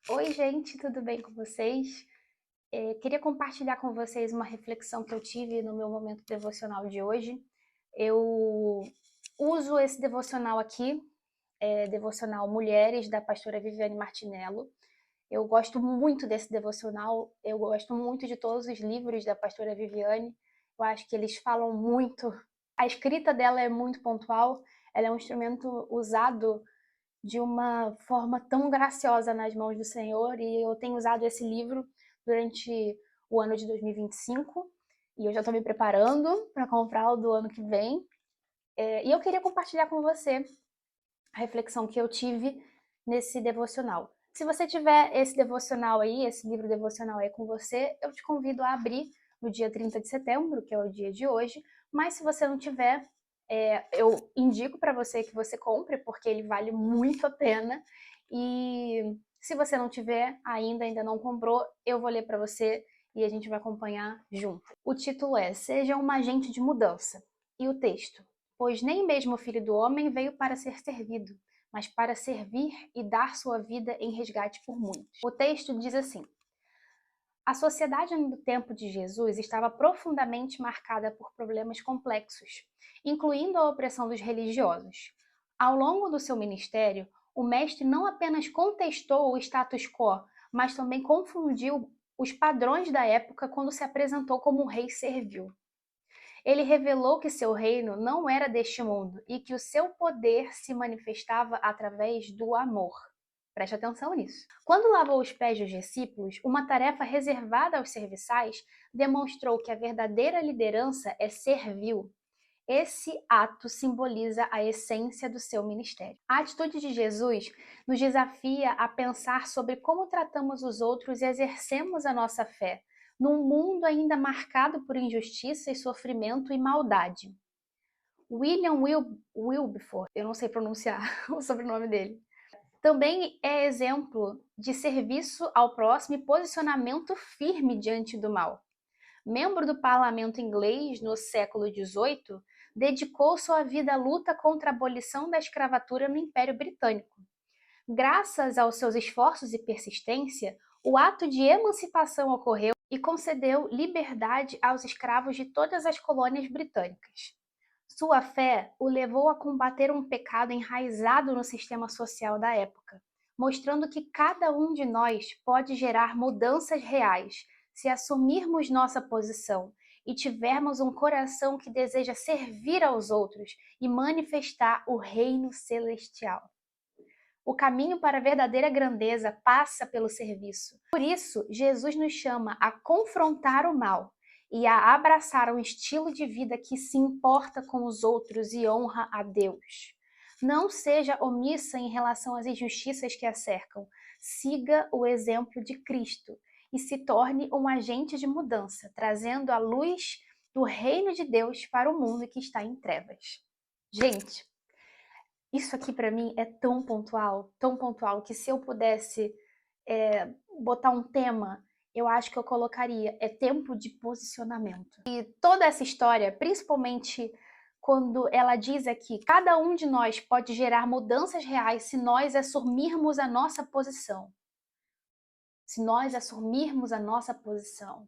Oi, gente, tudo bem com vocês? Queria compartilhar com vocês uma reflexão que eu tive no meu momento devocional de hoje. Eu uso esse devocional aqui, devocional Mulheres, da pastora Viviane Martinello. Eu gosto muito desse devocional, eu gosto muito de todos os livros da pastora Viviane. Eu acho que eles falam muito. A escrita dela é muito pontual, ela é um instrumento usado de uma forma tão graciosa nas mãos do Senhor, e eu tenho usado esse livro durante o ano de 2025 e eu já estou me preparando para comprar o do ano que vem. E eu queria compartilhar com você a reflexão que eu tive nesse devocional. Se você tiver esse devocional aí, esse livro devocional aí com você, eu te convido a abrir no dia 30 de setembro, que é o dia de hoje. Mas se você não tiver, eu indico para você que você compre, porque ele vale muito a pena. E se você não tiver ainda não comprou, eu vou ler para você e a gente vai acompanhar junto. O título é Seja um agente de mudança. E o texto: Pois nem mesmo o Filho do Homem veio para ser servido, mas para servir e dar sua vida em resgate por muitos. O texto diz assim: A sociedade no tempo de Jesus estava profundamente marcada por problemas complexos, incluindo a opressão dos religiosos. Ao longo do seu ministério, o mestre não apenas contestou o status quo, mas também confundiu os padrões da época quando se apresentou como um rei servil. Ele revelou que seu reino não era deste mundo e que o seu poder se manifestava através do amor. Preste atenção nisso. Quando lavou os pés dos discípulos, uma tarefa reservada aos serviçais, demonstrou que a verdadeira liderança é servil. Esse ato simboliza a essência do seu ministério. A atitude de Jesus nos desafia a pensar sobre como tratamos os outros e exercemos a nossa fé, num mundo ainda marcado por injustiça e sofrimento e maldade. Wilberforce, eu não sei pronunciar o sobrenome dele, também é exemplo de serviço ao próximo e posicionamento firme diante do mal. Membro do parlamento inglês no século XVIII, dedicou sua vida à luta contra a abolição da escravatura no Império Britânico. Graças aos seus esforços e persistência, o ato de emancipação ocorreu e concedeu liberdade aos escravos de todas as colônias britânicas. Sua fé o levou a combater um pecado enraizado no sistema social da época, mostrando que cada um de nós pode gerar mudanças reais se assumirmos nossa posição e tivermos um coração que deseja servir aos outros e manifestar o reino celestial. O caminho para a verdadeira grandeza passa pelo serviço. Por isso, Jesus nos chama a confrontar o mal e a abraçar um estilo de vida que se importa com os outros e honra a Deus. Não seja omissa em relação às injustiças que a cercam. Siga o exemplo de Cristo e se torne um agente de mudança, trazendo a luz do reino de Deus para o mundo que está em trevas. Gente, isso aqui para mim é tão pontual, que se eu pudesse botar um tema, eu acho que eu colocaria tempo de posicionamento. E toda essa história, principalmente quando ela diz aqui, cada um de nós pode gerar mudanças reais se nós assumirmos a nossa posição. Se nós assumirmos a nossa posição,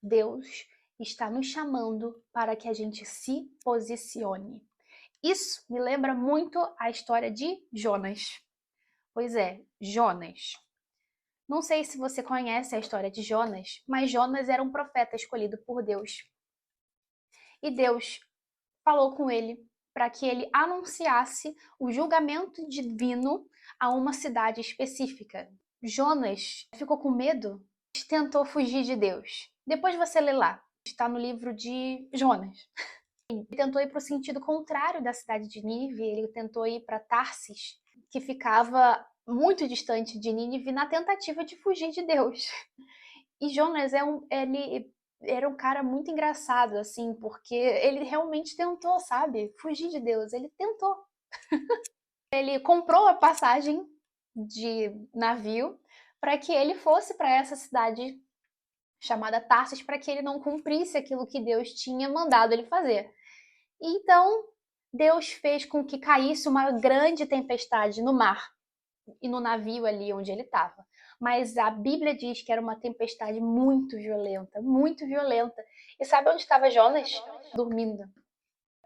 Deus está nos chamando para que a gente se posicione. Isso me lembra muito a história de Jonas. Pois é, Jonas. Não sei se você conhece a história de Jonas, mas Jonas era um profeta escolhido por Deus. E Deus falou com ele para que ele anunciasse o julgamento divino a uma cidade específica. Jonas ficou com medo e tentou fugir de Deus. Depois você lê lá, está no livro de Jonas. Ele tentou ir para o sentido contrário da cidade de Nínive, ele tentou ir para Tarsis, que ficava muito distante de Nínive, na tentativa de fugir de Deus. E Jonas ele era um cara muito engraçado, assim, porque ele realmente tentou, sabe, fugir de Deus, ele tentou. Ele comprou a passagem de navio para que ele fosse para essa cidade chamada Tarsis, para que ele não cumprisse aquilo que Deus tinha mandado ele fazer. Então, Deus fez com que caísse uma grande tempestade no mar e no navio ali onde ele estava. mas a Bíblia diz que era uma tempestade muito violenta, muito violenta. E sabe onde estava Jonas? Dormindo.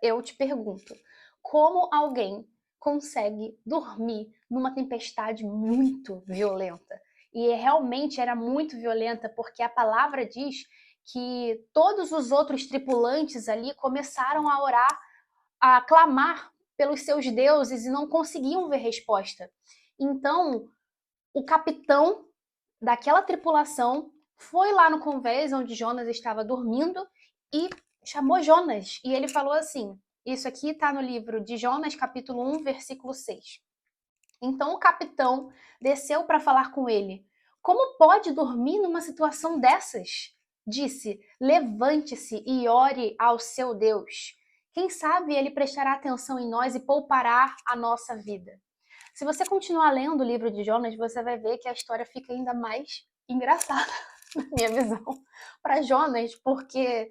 Eu te pergunto, como alguém consegue dormir numa tempestade muito violenta? E realmente era muito violenta, porque a palavra diz que todos os outros tripulantes ali começaram a orar, a clamar pelos seus deuses e não conseguiam ver resposta. Então, o capitão daquela tripulação foi lá no convés onde Jonas estava dormindo e chamou Jonas. E ele falou assim, isso aqui está no livro de Jonas, capítulo 1, versículo 6. Então o capitão desceu para falar com ele. Como pode dormir numa situação dessas? Disse, levante-se e ore ao seu Deus. Quem sabe ele prestará atenção em nós e poupará a nossa vida. Se você continuar lendo o livro de Jonas, você vai ver que a história fica ainda mais engraçada, na minha visão, para Jonas, porque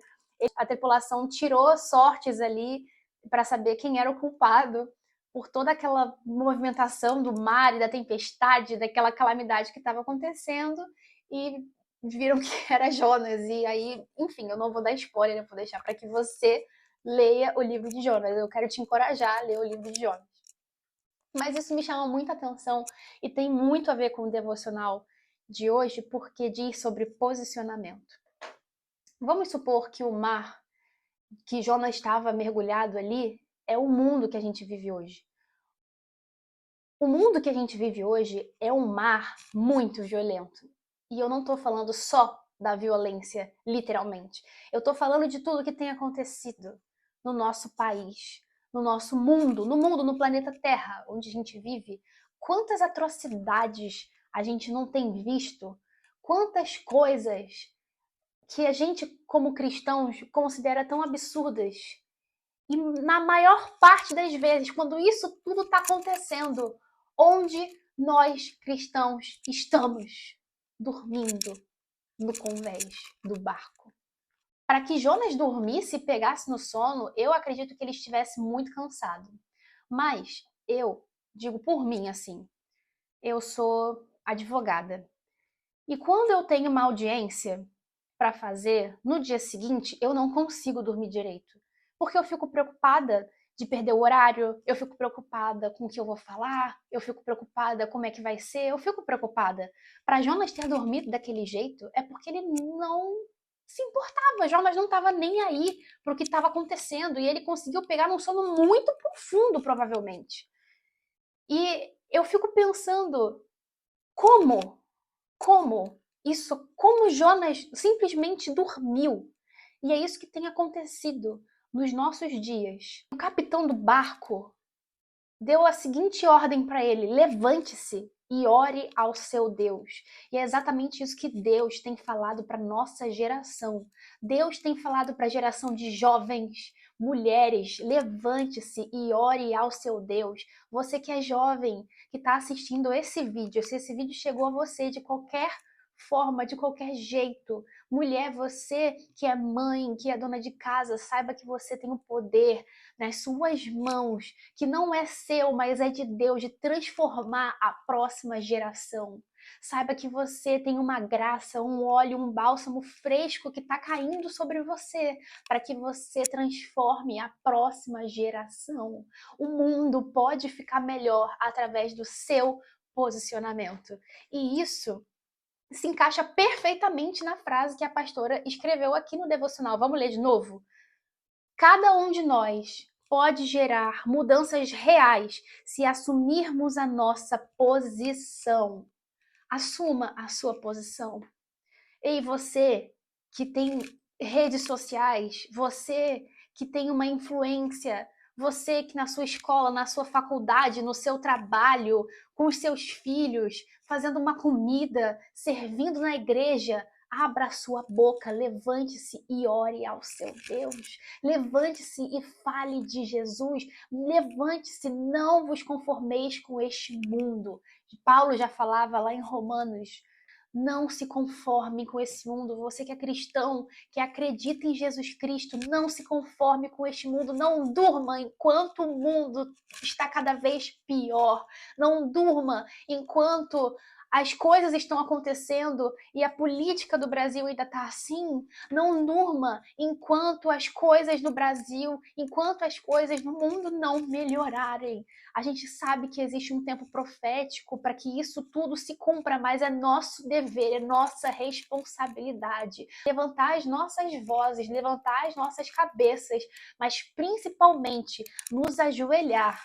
a tripulação tirou sortes ali para saber quem era o culpado por toda aquela movimentação do mar e da tempestade, daquela calamidade que estava acontecendo, e viram que era Jonas. E aí, enfim, eu não vou dar spoiler, eu vou deixar para que você leia o livro de Jonas. Eu quero te encorajar a ler o livro de Jonas. Mas isso me chama muita atenção e tem muito a ver com o devocional de hoje, porque diz sobre posicionamento. Vamos supor que o mar que Jonas estava mergulhado ali é o mundo que a gente vive hoje. O mundo que a gente vive hoje é um mar muito violento. E eu não estou falando só da violência, literalmente. Eu estou falando de tudo que tem acontecido no nosso país, no nosso mundo, no planeta Terra, onde a gente vive. Quantas atrocidades a gente não tem visto? Quantas coisas que a gente, como cristãos, considera tão absurdas. E na maior parte das vezes, quando isso tudo está acontecendo, onde nós cristãos estamos dormindo no convés do barco. Para que Jonas dormisse e pegasse no sono, eu acredito que ele estivesse muito cansado. Mas eu digo por mim assim, eu sou advogada. E quando eu tenho uma audiência para fazer, no dia seguinte eu não consigo dormir direito. Porque eu fico preocupada de perder o horário, eu fico preocupada com o que eu vou falar, eu fico preocupada como é que vai ser, eu fico preocupada. Para Jonas ter dormido daquele jeito é porque ele não se importava. Jonas não estava nem aí para o que estava acontecendo e ele conseguiu pegar num sono muito profundo, provavelmente. E eu fico pensando, como? Como Jonas simplesmente dormiu. E é isso que tem acontecido nos nossos dias. O capitão do barco deu a seguinte ordem para ele: levante-se e ore ao seu Deus. E é exatamente isso que Deus tem falado para nossa geração. Deus tem falado para a geração de jovens, mulheres: levante-se e ore ao seu Deus. Você que é jovem, que está assistindo esse vídeo, se esse vídeo chegou a você de qualquer forma, de qualquer jeito. Mulher, você que é mãe, que é dona de casa, saiba que você tem o poder nas suas mãos, que não é seu, mas é de Deus, de transformar a próxima geração. Saiba que você tem uma graça, um óleo, um bálsamo fresco que está caindo sobre você, para que você transforme a próxima geração. O mundo pode ficar melhor através do seu posicionamento. E isso se encaixa perfeitamente na frase que a pastora escreveu aqui no devocional. Vamos ler de novo? Cada um de nós pode gerar mudanças reais se assumirmos a nossa posição. Assuma a sua posição. Ei, você que tem redes sociais, você que tem uma influência, você que na sua escola, na sua faculdade, no seu trabalho, com os seus filhos, fazendo uma comida, servindo na igreja, abra a sua boca, levante-se e ore ao seu Deus. Levante-se e fale de Jesus. Levante-se, não vos conformeis com este mundo. Paulo já falava lá em Romanos: não se conforme com esse mundo. Você que é cristão, que acredita em Jesus Cristo, não se conforme com este mundo. Não durma enquanto o mundo está cada vez pior. Não durma enquanto as coisas estão acontecendo e a política do Brasil ainda está assim, não durma enquanto as coisas no Brasil, enquanto as coisas no mundo não melhorarem. A gente sabe que existe um tempo profético para que isso tudo se cumpra, mas é nosso dever, é nossa responsabilidade. Levantar as nossas vozes, levantar as nossas cabeças, mas principalmente nos ajoelhar.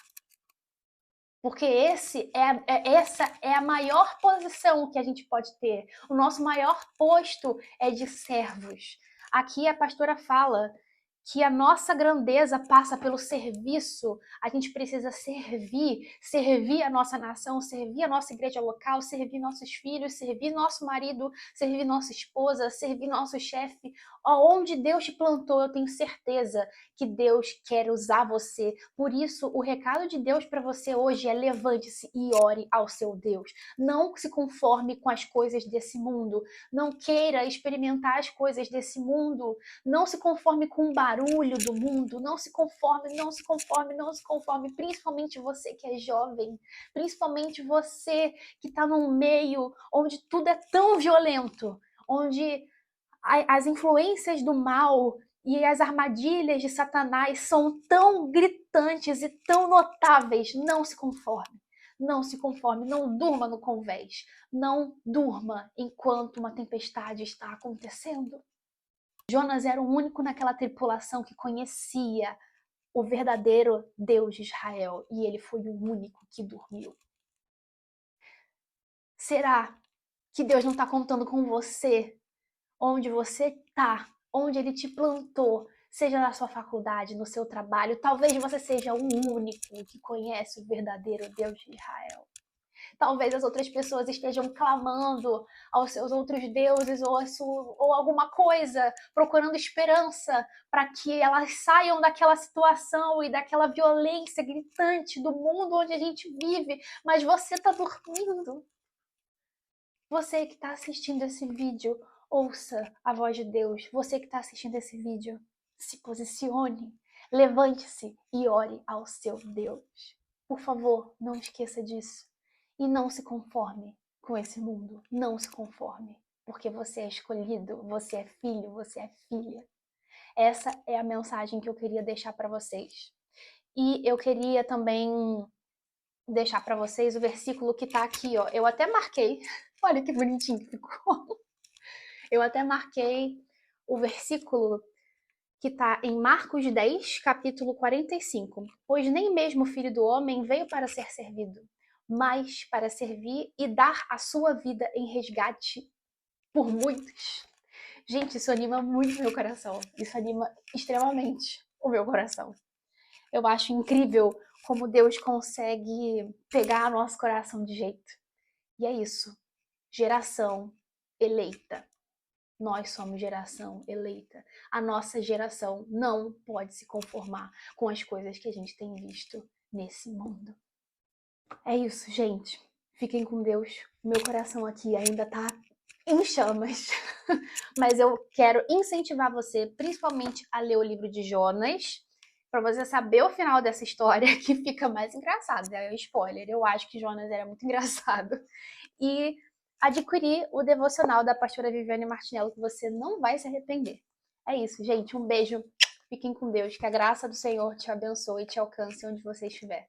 Porque essa é a maior posição que a gente pode ter. O nosso maior posto é de servos. Aqui a pastora fala que a nossa grandeza passa pelo serviço. A gente precisa servir a nossa nação, servir a nossa igreja local, servir nossos filhos, servir nosso marido, servir nossa esposa, servir nosso chefe. Onde Deus te plantou, eu tenho certeza que Deus quer usar você. Por isso, o recado de Deus para você hoje é: levante-se e ore ao seu Deus. Não se conforme com as coisas desse mundo. Não queira experimentar as coisas desse mundo. Não se conforme com o barulho do mundo. Não se conforme, não se conforme, não se conforme. Principalmente você que é jovem. Principalmente você que está num meio onde tudo é tão violento. Onde as influências do mal e as armadilhas de Satanás são tão gritantes e tão notáveis. Não se conforme. Não se conforme, não durma no convés. Não durma enquanto uma tempestade está acontecendo. Jonas era o único naquela tripulação que conhecia o verdadeiro Deus de Israel, e ele foi o único que dormiu. Será que Deus não está contando com você? Onde você está, onde Ele te plantou, seja na sua faculdade, no seu trabalho, talvez você seja o único que conhece o verdadeiro Deus de Israel. Talvez as outras pessoas estejam clamando aos seus outros deuses ou alguma coisa, procurando esperança para que elas saiam daquela situação e daquela violência gritante do mundo onde a gente vive, mas você está dormindo. Você que está assistindo esse vídeo, ouça a voz de Deus. Você que está assistindo esse vídeo, se posicione, levante-se e ore ao seu Deus. Por favor, não esqueça disso. E não se conforme com esse mundo. Não se conforme, porque você é escolhido, você é filho, você é filha. Essa é a mensagem que eu queria deixar para vocês. E eu queria também deixar para vocês o versículo que está aqui, ó. Eu até marquei. Olha que bonitinho que ficou. Eu até marquei o versículo que está em Marcos 10, capítulo 45. Pois nem mesmo o Filho do Homem veio para ser servido, mas para servir e dar a sua vida em resgate por muitos. Gente, isso anima muito meu coração. Isso anima extremamente o meu coração. Eu acho incrível como Deus consegue pegar nosso coração de jeito. E é isso. Geração eleita. Nós somos geração eleita. A nossa geração não pode se conformar com as coisas que a gente tem visto nesse mundo. É isso, gente. Fiquem com Deus. O meu coração aqui ainda tá em chamas. Mas eu quero incentivar você, principalmente, a ler o livro de Jonas, para você saber o final dessa história, que fica mais engraçado. É spoiler. Eu acho que Jonas era muito engraçado. E adquirir o devocional da pastora Viviane Martinello, que você não vai se arrepender. É isso, gente. Um beijo. Fiquem com Deus. Que a graça do Senhor te abençoe e te alcance onde você estiver.